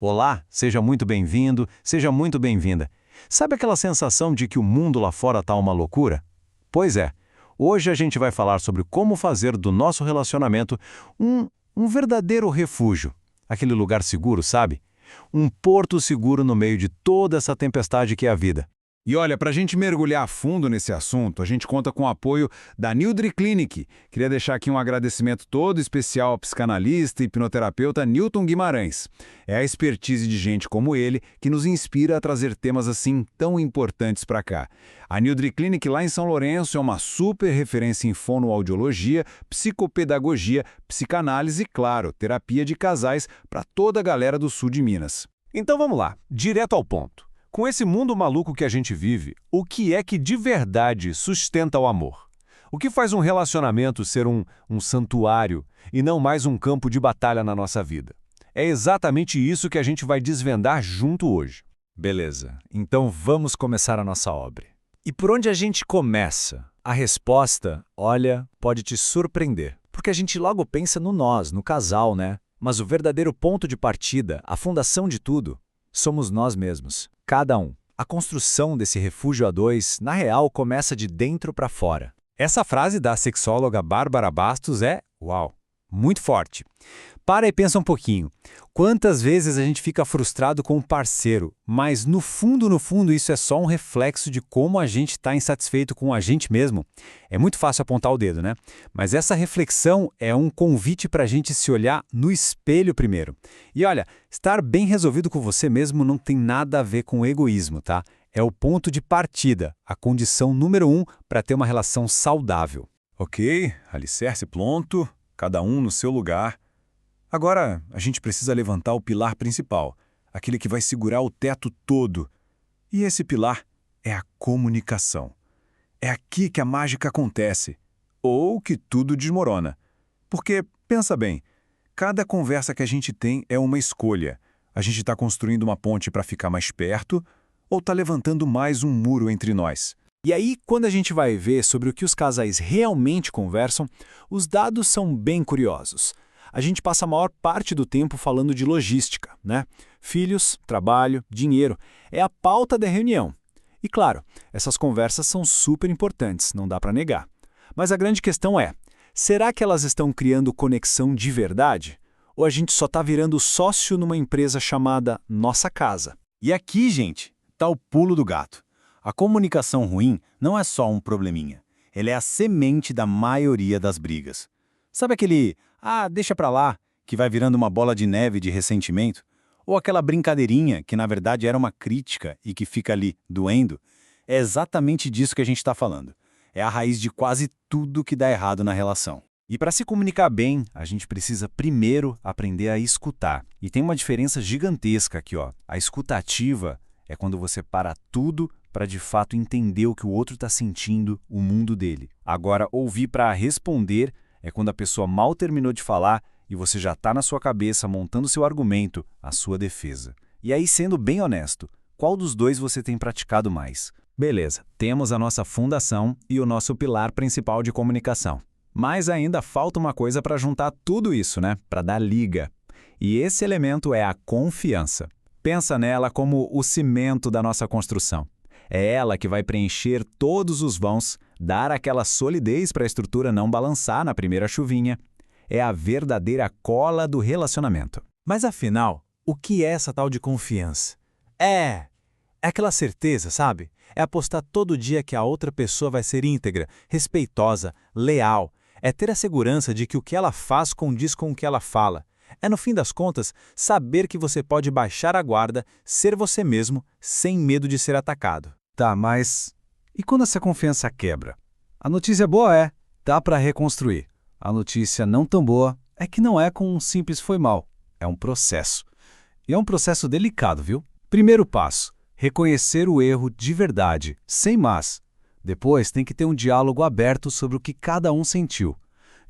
Olá, seja muito bem-vindo, seja muito bem-vinda. Sabe aquela sensação de que o mundo lá fora tá uma loucura? Pois é, hoje a gente vai falar sobre como fazer do nosso relacionamento um verdadeiro refúgio. Aquele lugar seguro, sabe? Um porto seguro no meio de toda essa tempestade que é a vida. E olha, para a gente mergulhar a fundo nesse assunto, a gente conta com o apoio da Nildre Clinic. Queria deixar aqui um agradecimento todo especial ao psicanalista e hipnoterapeuta Newton Guimarães. É a expertise de gente como ele que nos inspira a trazer temas assim tão importantes para cá. A Nildre Clinic lá em São Lourenço é uma super referência em fonoaudiologia, psicopedagogia, psicanálise e, claro, terapia de casais para toda a galera do sul de Minas. Então vamos lá, direto ao ponto. Com esse mundo maluco que a gente vive, o que é que de verdade sustenta o amor? O que faz um relacionamento ser um santuário e não mais um campo de batalha na nossa vida? É exatamente isso que a gente vai desvendar junto hoje. Beleza, então vamos começar a nossa obra. E por onde a gente começa? A resposta, olha, pode te surpreender. Porque a gente logo pensa no nós, no casal, né? Mas o verdadeiro ponto de partida, a fundação de tudo, somos nós mesmos, cada um. A construção desse refúgio a dois, na real, começa de dentro para fora. Essa frase da sexóloga Bárbara Bastos é, uau, muito forte. Para e pensa um pouquinho. Quantas vezes a gente fica frustrado com um parceiro, mas no fundo, isso é só um reflexo de como a gente está insatisfeito com a gente mesmo? É muito fácil apontar o dedo, né? Mas essa reflexão é um convite para a gente se olhar no espelho primeiro. E olha, estar bem resolvido com você mesmo não tem nada a ver com egoísmo, tá? É o ponto de partida, a condição número 1 para ter uma relação saudável. Ok, alicerce pronto, cada um no seu lugar. Agora, a gente precisa levantar o pilar principal, aquele que vai segurar o teto todo. E esse pilar é a comunicação. É aqui que a mágica acontece, ou que tudo desmorona. Porque, pensa bem, cada conversa que a gente tem é uma escolha. A gente está construindo uma ponte para ficar mais perto, ou está levantando mais um muro entre nós? E aí, quando a gente vai ver sobre o que os casais realmente conversam, os dados são bem curiosos. A gente passa a maior parte do tempo falando de logística, né? Filhos, trabalho, dinheiro. É a pauta da reunião. E claro, essas conversas são super importantes, não dá para negar. Mas a grande questão é, será que elas estão criando conexão de verdade? Ou a gente só está virando sócio numa empresa chamada Nossa Casa? E aqui, gente, tá o pulo do gato. A comunicação ruim não é só um probleminha. Ela é a semente da maioria das brigas. Sabe aquele, deixa pra lá, que vai virando uma bola de neve de ressentimento? Ou aquela brincadeirinha que na verdade era uma crítica e que fica ali doendo? É exatamente disso que a gente está falando. É a raiz de quase tudo que dá errado na relação. E para se comunicar bem, a gente precisa primeiro aprender a escutar. E tem uma diferença gigantesca aqui, ó. A escuta ativa é quando você para tudo para de fato entender o que o outro está sentindo, o mundo dele. Agora, ouvir para responder é quando a pessoa mal terminou de falar e você já está na sua cabeça montando seu argumento, a sua defesa. E aí, sendo bem honesto, qual dos dois você tem praticado mais? Beleza, temos a nossa fundação e o nosso pilar principal de comunicação. Mas ainda falta uma coisa para juntar tudo isso, né? Para dar liga. E esse elemento é a confiança. Pensa nela como o cimento da nossa construção. É ela que vai preencher todos os vãos, dar aquela solidez para a estrutura não balançar na primeira chuvinha. É a verdadeira cola do relacionamento. Mas afinal, o que é essa tal de confiança? É aquela certeza, sabe? É apostar todo dia que a outra pessoa vai ser íntegra, respeitosa, leal. É ter a segurança de que o que ela faz condiz com o que ela fala. É, no fim das contas, saber que você pode baixar a guarda, ser você mesmo, sem medo de ser atacado. Tá, mas e quando essa confiança quebra? A notícia boa é, dá para reconstruir. A notícia não tão boa é que não é com um simples foi mal. É um processo. E é um processo delicado, viu? Primeiro passo, reconhecer o erro de verdade, sem mas. Depois tem que ter um diálogo aberto sobre o que cada um sentiu.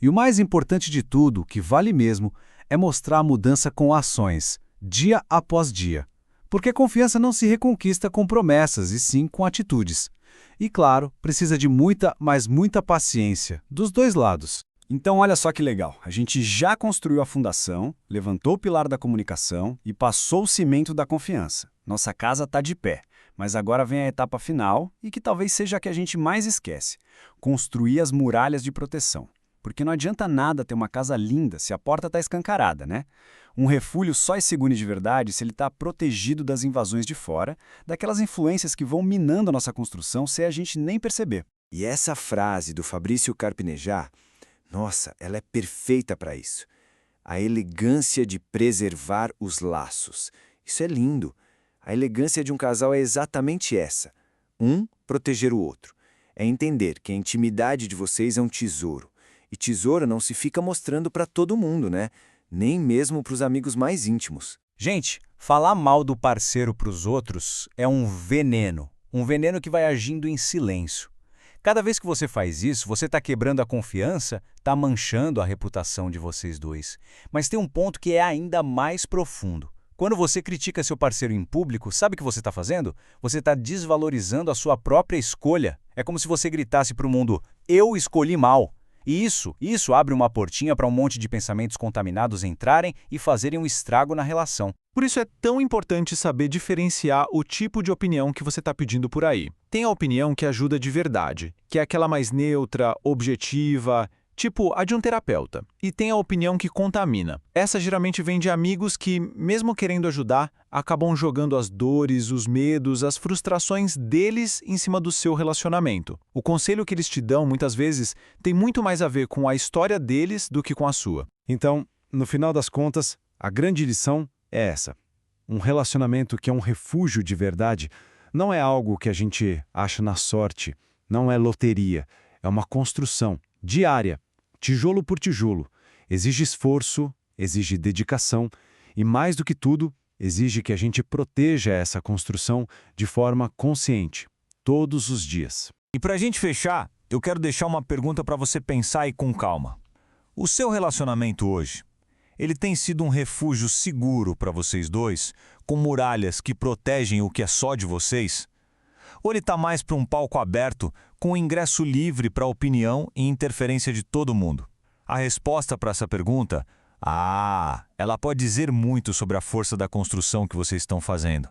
E o mais importante de tudo, que vale mesmo, é mostrar a mudança com ações, dia após dia. Porque confiança não se reconquista com promessas, e sim com atitudes. E claro, precisa de muita, mas muita paciência, dos dois lados. Então olha só que legal, a gente já construiu a fundação, levantou o pilar da comunicação e passou o cimento da confiança. Nossa casa está de pé, mas agora vem a etapa final e que talvez seja a que a gente mais esquece: construir as muralhas de proteção. Porque não adianta nada ter uma casa linda se a porta está escancarada, né? Um refúgio só é seguro de verdade se ele está protegido das invasões de fora, daquelas influências que vão minando a nossa construção sem a gente nem perceber. E essa frase do Fabrício Carpinejar, nossa, ela é perfeita para isso. A elegância de preservar os laços. Isso é lindo. A elegância de um casal é exatamente essa. Um proteger o outro. É entender que a intimidade de vocês é um tesouro. E tesouro não se fica mostrando para todo mundo, né? Nem mesmo para os amigos mais íntimos. Gente, falar mal do parceiro para os outros é um veneno que vai agindo em silêncio. Cada vez que você faz isso, você está quebrando a confiança, está manchando a reputação de vocês dois. Mas tem um ponto que é ainda mais profundo. Quando você critica seu parceiro em público, sabe o que você está fazendo? Você está desvalorizando a sua própria escolha. É como se você gritasse para o mundo: eu escolhi mal. E isso abre uma portinha para um monte de pensamentos contaminados entrarem e fazerem um estrago na relação. Por isso é tão importante saber diferenciar o tipo de opinião que você está pedindo por aí. Tem a opinião que ajuda de verdade, que é aquela mais neutra, objetiva, tipo a de um terapeuta. E tem a opinião que contamina. Essa geralmente vem de amigos que, mesmo querendo ajudar, acabam jogando as dores, os medos, as frustrações deles em cima do seu relacionamento. O conselho que eles te dão, muitas vezes, tem muito mais a ver com a história deles do que com a sua. Então, no final das contas, a grande lição é essa. Um relacionamento que é um refúgio de verdade não é algo que a gente acha na sorte, não é loteria, é uma construção diária, tijolo por tijolo. Exige esforço, exige dedicação e, mais do que tudo, exige que a gente proteja essa construção de forma consciente, todos os dias. E para a gente fechar, eu quero deixar uma pergunta para você pensar e com calma. O seu relacionamento hoje, ele tem sido um refúgio seguro para vocês dois, com muralhas que protegem o que é só de vocês? Ou ele está mais para um palco aberto, com ingresso livre para a opinião e interferência de todo mundo? A resposta para essa pergunta, ela pode dizer muito sobre a força da construção que vocês estão fazendo.